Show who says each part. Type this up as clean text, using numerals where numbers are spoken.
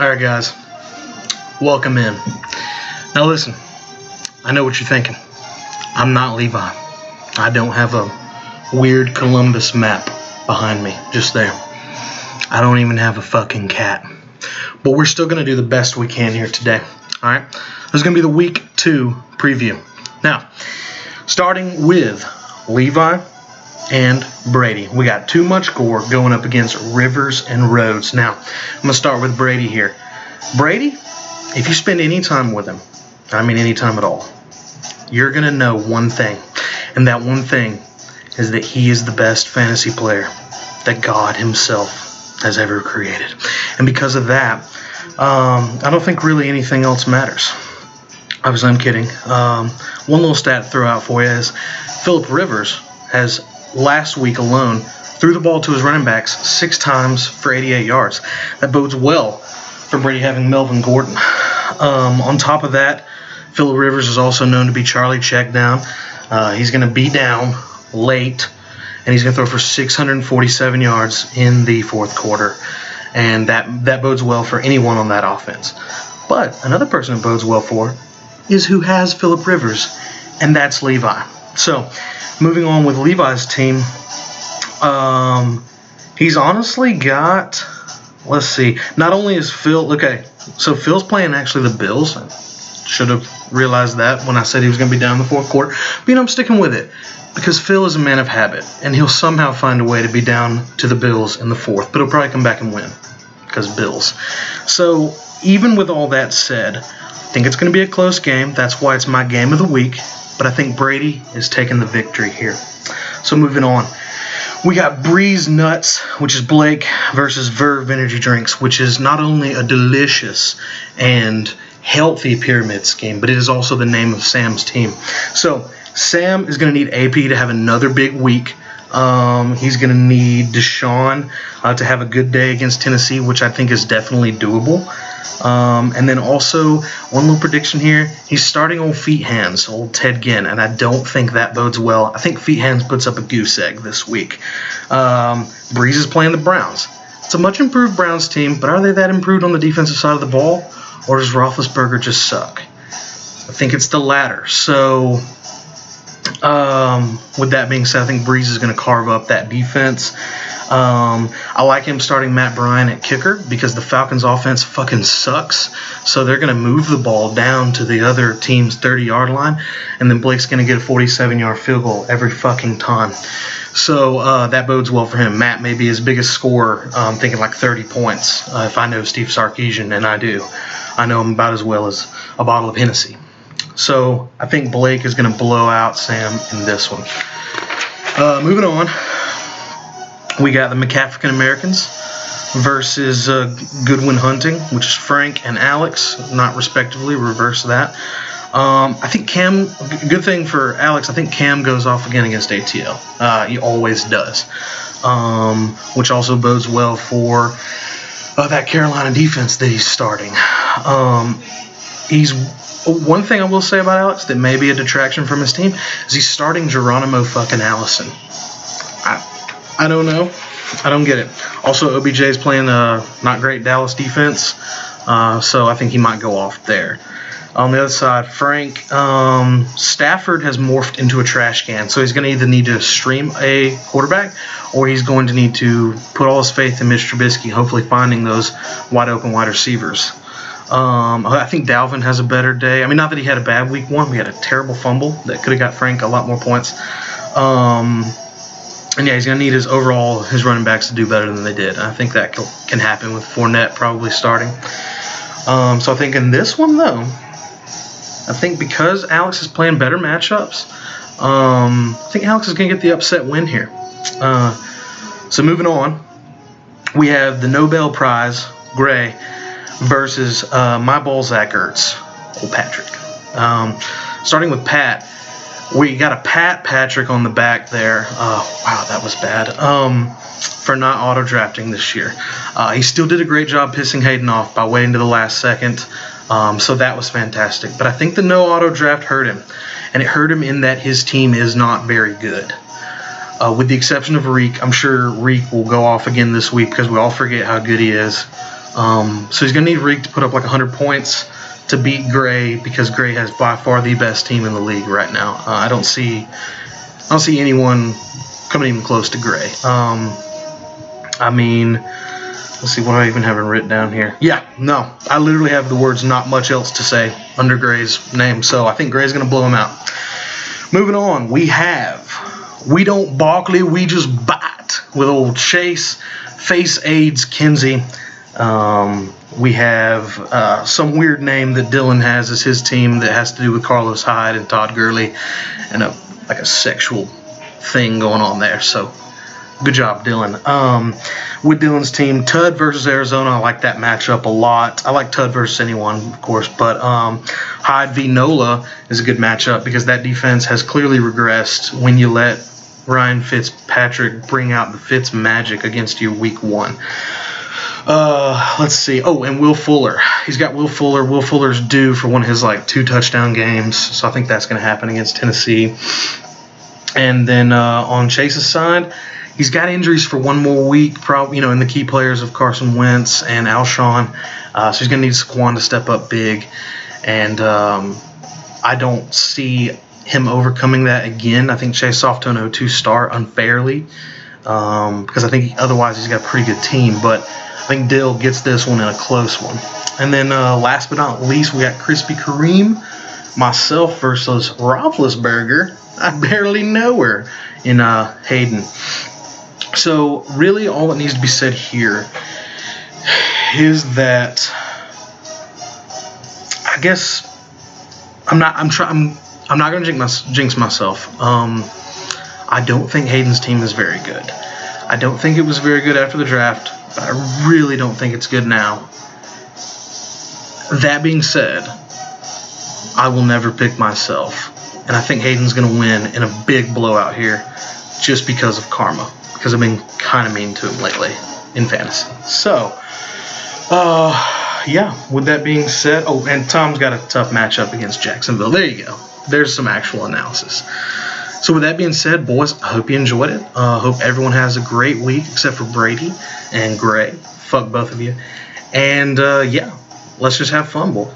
Speaker 1: Alright guys, welcome in. Now listen, I know what you're thinking. I'm not Levi. I don't have a weird Columbus map behind me, just there. I don't even have a fucking cat. But we're still going to do the best we can here today. Alright, this is going to be the week 2 preview. Now, starting with Levi and Brady. We got too much gore going up against Rivers and Rhodes. Now, I'm going to start with Brady here. Brady, if you spend any time with him, I mean any time at all, you're going to know one thing. And that one thing is that he is the best fantasy player that God himself has ever created. And because of that, I don't think really anything else matters. Obviously, I'm kidding. One little stat to throw out for you is Phillip Rivers has last week alone threw the ball to his running backs 6 times for 88 yards. That bodes well for Brady having Melvin Gordon. On top of that, Phillip Rivers is also known to be Charlie check down. He's going to be down late, and he's going to throw for 647 yards in the fourth quarter. And that bodes well for anyone on that offense. But another person it bodes well for is who has Phillip Rivers, and that's Levi. So, moving on with Levi's team, he's honestly got, let's see, not only is Phil, okay, so Phil's playing actually the Bills. I should have realized that when I said he was going to be down in the fourth quarter. But, I'm sticking with it because Phil is a man of habit, and he'll somehow find a way to be down to the Bills in the fourth, but he'll probably come back and win because Bills. So, even with all that said, I think it's going to be a close game. That's why it's my game of the week. But I think Brady is taking the victory here. So moving on. We got Breeze Nuts, which is Blake, versus Verve Energy Drinks, which is not only a delicious and healthy pyramid scheme, but it is also the name of Sam's team. So Sam is going to need AP to have another big week. He's going to need Deshaun to have a good day against Tennessee, which I think is definitely doable. And then also, one little prediction here, he's starting old Feet Hands, old Ted Ginn, and I don't think that bodes well. I think Feet Hands puts up a goose egg this week. Breeze is playing the Browns. It's a much improved Browns team, but are they that improved on the defensive side of the ball, or does Roethlisberger just suck? I think it's the latter. So, with that being said, I think Breeze is going to carve up that defense. I like him starting Matt Bryan at kicker because the Falcons' offense fucking sucks. So they're going to move the ball down to the other team's 30-yard line, and then Blake's going to get a 47-yard field goal every fucking time. So that bodes well for him. Matt may be his biggest scorer, thinking like 30 points. If I know Steve Sarkisian, and I do, I know him about as well as a bottle of Hennessy. So I think Blake is going to blow out Sam in this one. Moving on. We got the McAfrican Americans versus Goodwin Hunting, which is Frank and Alex, not respectively. Reverse that. I think Cam, good thing for Alex, I think Cam goes off again against ATL. He always does. Which also bodes well for that Carolina defense that he's starting. One thing I will say about Alex that may be a detraction from his team is he's starting Geronimo fucking Allison. I don't know. I don't get it. Also, OBJ is playing not great Dallas defense, so I think he might go off there. On the other side, Frank, Stafford has morphed into a trash can, so he's going to either need to stream a quarterback or he's going to need to put all his faith in Mitch Trubisky, hopefully finding those wide-open wide receivers. I think Dalvin has a better day. I mean, not that he had a bad week 1. We had a terrible fumble that could have got Frank a lot more points. And yeah, he's going to need his running backs to do better than they did. I think that can happen with Fournette probably starting. So I think in this one, though, I think because Alex is playing better matchups, I think Alex is going to get the upset win here. So moving on, we have the Nobel Prize, Gray, versus my ball, Zach Ertz, old Patrick. Starting with Pat. We got a Pat Patrick on the back there. Wow, that was bad. For not auto-drafting this year. He still did a great job pissing Hayden off by waiting to the last second. So that was fantastic. But I think the no auto-draft hurt him. And it hurt him in that his team is not very good. With the exception of Reek. I'm sure Reek will go off again this week because we all forget how good he is. So he's going to need Reek to put up like 100 points to beat Gray, because Gray has by far the best team in the league right now. I don't see anyone coming even close to Gray. I mean, let's see, what do I even have written down here? Yeah, no, I literally have the words "not much else to say" under Gray's name, so I think Gray's going to blow him out. Moving on, we don't balkly, we just bite with old Chase, Face AIDS Kinsey. We have some weird name that Dylan has as his team that has to do with Carlos Hyde and Todd Gurley, and like a sexual thing going on there. So good job, Dylan. With Dylan's team, Tud versus Arizona, I like that matchup a lot. I like Tud versus anyone, of course, but Hyde v. Nola is a good matchup because that defense has clearly regressed when you let Ryan Fitzpatrick bring out the Fitz magic against you week 1. Let's see. Oh, and Will Fuller. He's got Will Fuller. Will Fuller's due for one of his 2 touchdown games, so I think that's going to happen against Tennessee. And then on Chase's side, he's got injuries for 1 more week, probably, in the key players of Carson Wentz and Alshon. So he's going to need Saquon to step up big, and I don't see him overcoming that again. I think Chase off to an 0-2 start unfairly, because I think otherwise he's got a pretty good team, but I think Dill gets this one in a close one. And then last but not least, we got Krispy Kreme, myself versus Roethlisberger. I barely know her in Hayden. So really all that needs to be said here is that I guess I'm not going to jinx myself. I don't think Hayden's team is very good. I don't think it was very good after the draft, but I really don't think it's good now. That being said, I will never pick myself, and I think Hayden's going to win in a big blowout here just because of karma, because I've been kind of mean to him lately in fantasy. So, yeah, with that being said, oh, and Tom's got a tough matchup against Jacksonville. There you go. There's some actual analysis. So with that being said, boys, I hope you enjoyed it. Hope everyone has a great week, except for Brady and Gray. Fuck both of you. And, yeah, let's just have fun, boys.